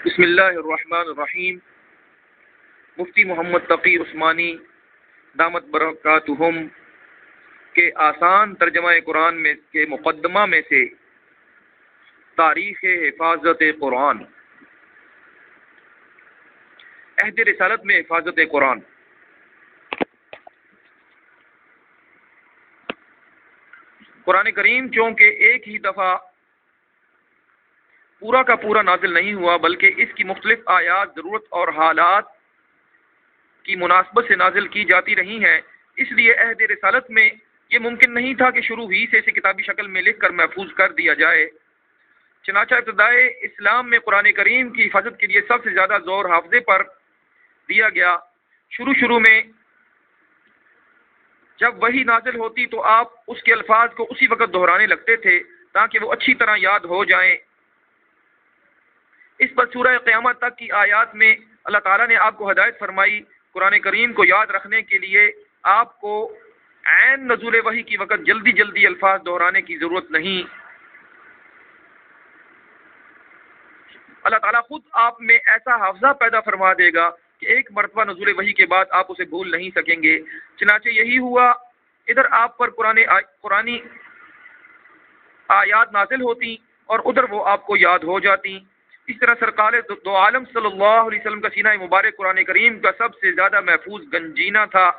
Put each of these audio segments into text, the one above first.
بسم اللہ الرحمن الرحیم۔ مفتی محمد تقی عثمانی دامت برکاتہم کے آسان ترجمہ قرآن میں کے مقدمہ میں سے تاریخ حفاظت قرآن، عہد رسالت میں حفاظت قرآن۔ قرآن کریم چونکہ ایک ہی دفعہ پورا کا پورا نازل نہیں ہوا، بلکہ اس کی مختلف آیات ضرورت اور حالات کی مناسبت سے نازل کی جاتی رہی ہیں، اس لیے عہد رسالت میں یہ ممکن نہیں تھا کہ شروع ہی سے اسے کتابی شکل میں لکھ کر محفوظ کر دیا جائے۔ چنانچہ ابتدائے اسلام میں قرآن کریم کی حفاظت کے لیے سب سے زیادہ زور حافظے پر دیا گیا۔ شروع میں جب وحی نازل ہوتی تو آپ اس کے الفاظ کو اسی وقت دہرانے لگتے تھے تاکہ وہ اچھی طرح یاد ہو جائیں۔ اس پر سورہ قیامت تک کی آیات میں اللہ تعالیٰ نے آپ کو ہدایت فرمائی۔ قرآن کریم کو یاد رکھنے کے لیے آپ کو عین نزول وحی کی وقت جلدی الفاظ دہرانے کی ضرورت نہیں۔ اللہ تعالیٰ خود آپ میں ایسا حافظہ پیدا فرما دے گا کہ ایک مرتبہ نزول وحی کے بعد آپ اسے بھول نہیں سکیں گے۔ چنانچہ یہی ہوا، ادھر آپ پر قرآنی آیات نازل ہوتی اور ادھر وہ آپ کو یاد ہو جاتی۔ اس طرح سرکار دو عالم صلی اللہ علیہ وسلم کا سینہ مبارک قرآن کریم کا سب سے زیادہ محفوظ گنجینہ تھا،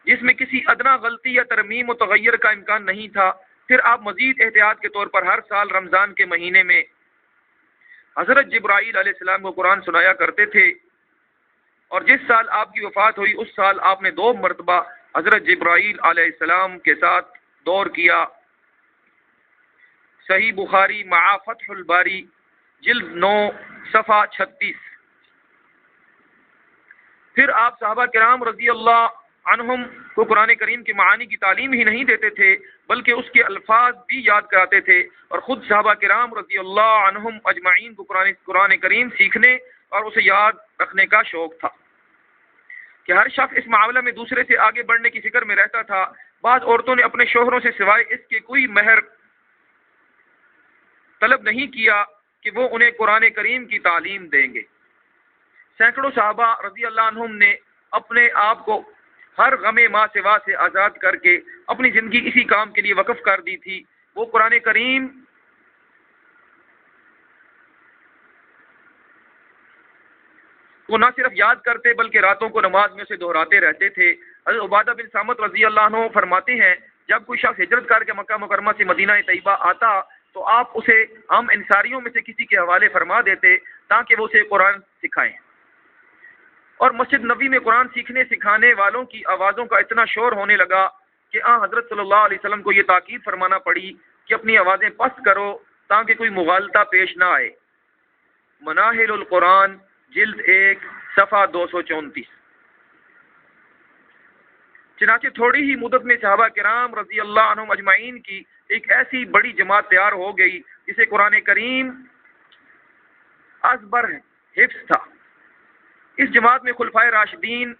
جس میں کسی ادنا غلطی یا ترمیم و تغیر کا امکان نہیں تھا۔ پھر آپ مزید احتیاط کے طور پر ہر سال رمضان کے مہینے میں حضرت جبرائیل علیہ السلام کو قرآن سنایا کرتے تھے، اور جس سال آپ کی وفات ہوئی اس سال آپ نے 2 مرتبہ حضرت جبرائیل علیہ السلام کے ساتھ دور کیا۔ صحیح بخاری مع فتح الباری جلد 9 صفحہ 36۔ پھر آپ صحابہ کرام رضی اللہ عنہم کو قرآن کریم کے معانی کی تعلیم ہی نہیں دیتے تھے بلکہ اس کے الفاظ بھی یاد کراتے تھے، اور خود صحابہ کرام رضی اللہ عنہم اجمعین کو قرآن کریم سیکھنے اور اسے یاد رکھنے کا شوق تھا کہ ہر شخص اس معاملہ میں دوسرے سے آگے بڑھنے کی فکر میں رہتا تھا۔ بعض عورتوں نے اپنے شوہروں سے سوائے اس کے کوئی مہر طلب نہیں کیا کہ وہ انہیں قرآن کریم کی تعلیم دیں گے۔ سینکڑوں صحابہ رضی اللہ عنہم نے اپنے آپ کو ہر غم ما سوا سے آزاد کر کے اپنی زندگی اسی کام کے لیے وقف کر دی تھی۔ وہ قرآن کریم کو نہ صرف یاد کرتے بلکہ راتوں کو نماز میں اسے دہراتے رہتے تھے۔ حضرت عبادہ بن صامت رضی اللہ عنہ فرماتے ہیں، جب کوئی شخص ہجرت کر کے مکہ مکرمہ سے مدینہ طیبہ آتا تو آپ اسے ہم انصاریوں میں سے کسی کے حوالے فرما دیتے تاکہ وہ اسے قرآن سکھائیں، اور مسجد نبوی میں قرآن سیکھنے سکھانے والوں کی آوازوں کا اتنا شور ہونے لگا کہ حضرت صلی اللہ علیہ وسلم کو یہ تاکید فرمانا پڑی کہ اپنی آوازیں پست کرو تاکہ کوئی مغالطہ پیش نہ آئے۔ مناہل القرآن جلد 1 صفحہ 234۔ چنانچہ تھوڑی ہی مدت میں صحابہ کرام رضی اللہ عنہم اجمعین کی ایک ایسی بڑی جماعت تیار ہو گئی جسے قرآن کریم ازبر حفظ تھا۔ اس جماعت میں خلفائے راشدین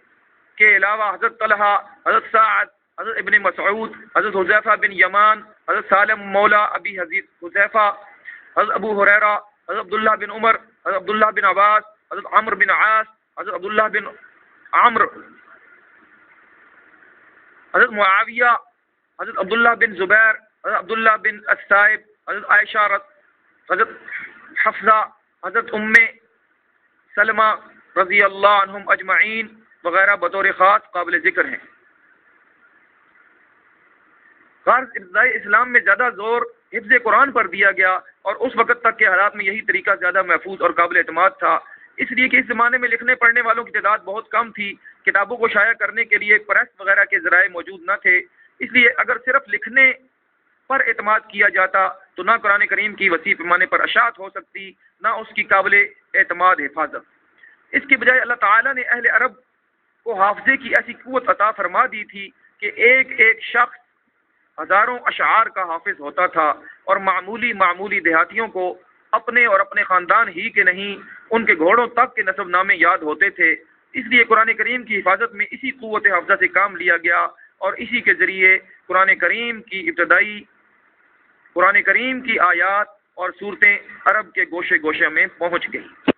کے علاوہ حضرت طلحہ، حضرت سعد، حضرت ابن مسعود، حضرت حذیفہ بن یمان، حضرت سالم مولا ابی حذیفہ، حضرت ابو ہریرہ، حضرت عبداللہ بن عمر، حضرت عبداللہ بن عباس، حضرت عمرو بن عاص، حضرت عبداللہ بن عمرو، حضرت معاویہ، حضرت عبداللہ بن زبیر، حضرت عبداللہ بن الصائب، حضرت عائشہ، حضرت حفصہ، حضرت ام سلمہ رضی اللہ عنہم اجمعین وغیرہ بطور خاص قابل ذکر ہیں۔ غرض ابتدائی اسلام میں زیادہ زور حفظ قرآن پر دیا گیا، اور اس وقت تک کے حالات میں یہی طریقہ زیادہ محفوظ اور قابل اعتماد تھا، اس لیے کہ اس زمانے میں لکھنے پڑھنے والوں کی تعداد بہت کم تھی۔ کتابوں کو شائع کرنے کے لیے پریس وغیرہ کے ذرائع موجود نہ تھے، اس لیے اگر صرف لکھنے پر اعتماد کیا جاتا تو نہ قرآن کریم کی وسیع پیمانے پر اشاعت ہو سکتی، نہ اس کی قابل اعتماد حفاظت۔ اس کی بجائے اللہ تعالیٰ نے اہل عرب کو حافظے کی ایسی قوت عطا فرما دی تھی کہ ایک شخص ہزاروں اشعار کا حافظ ہوتا تھا، اور معمولی دیہاتیوں کو اپنے اور اپنے خاندان ہی کے نہیں، ان کے گھوڑوں تک کے نسب نامے یاد ہوتے تھے۔ اس لیے قرآن کریم کی حفاظت میں اسی قوت حافظہ سے کام لیا گیا، اور اسی کے ذریعے قرآن کریم کی آیات اور صورتیں عرب کے گوشے گوشے میں پہنچ گئی۔